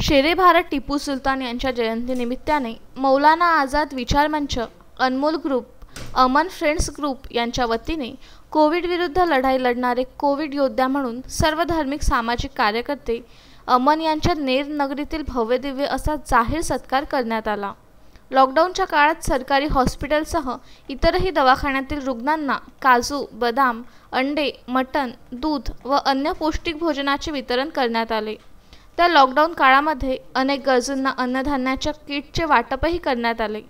शेरे भारत टिपू सुलतान यांच्या जयंतीनिमित्ताने मौलाना आझाद विचार मंच, अनमोल ग्रुप, अमन फ्रेंड्स ग्रुप यांच्या वतीने कोविड विरुद्ध लढाई लढणारे कोविड योद्धा म्हणून सर्व धार्मिक सामाजिक कार्यकर्ते अमन यांच्या नेर नगरीतील भव्यदिव्य असा जाहीर सत्कार करण्यात आला। लॉकडाऊनच्या काळात सरकारी हॉस्पिटलसह इतरही दवाखान्यातील रुग्णांना काजू, बदाम, अंडे, मटण, दूध व अन्य पौष्टिक भोजनाचे वितरण करण्यात आले। त्या लॉकडाऊन काळामध्ये अनेक गरजूंना अन्नधान्याच्या किटचे वाटपही करण्यात आले।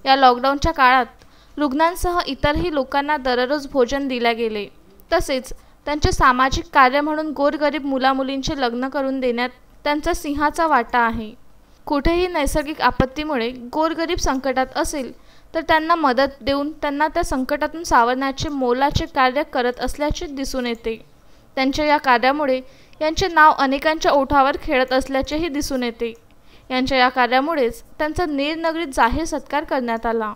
या लॉकडाऊनच्या काळात रुग्णांसह इतरही लोकांना दररोज भोजन दिले गेले। तसेच त्यांचे सामाजिक कार्य म्हणून गोरगरीब मुलामुलींचे लग्न करून देण्यात त्यांचा सिंहाचा वाटा आहे। कुठेही नैसर्गिक आपत्तीमुळे गोरगरीब संकटात असेल तर त्यांना मदत देऊन त्यांना त्या संकटातून सावरण्याचे मोलाचे कार्य करत असल्याचे दिसून येते। त्यांच्या या कार्यामुळे यांचे नाव अनेकांच्या ओठावर खेळत असल्याचेही दिसून येते। यांच्या या कार्यामुळेच त्यांचा नेर नगरीत जाहीर सत्कार करण्यात आला।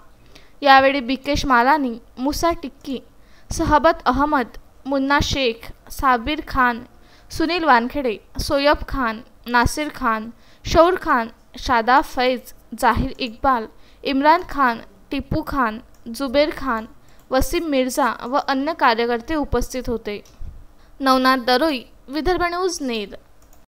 यावेळी बिकेश मालानी, मुसा टिक्की, सहबत अहमद, मुन्ना शेख, साबिर खान, सुनील वानखेडे, सोयब खान, नासिर खान, शौर खान, शादाब फैज, जाहिर इक्बाल, इम्रान खान, टिपू खान, जुबेर खान, वसीम मिर्झा व अन्य कार्यकर्ते उपस्थित होते। नवनाथ दरोई, विदर्भ न्यूज, नेर।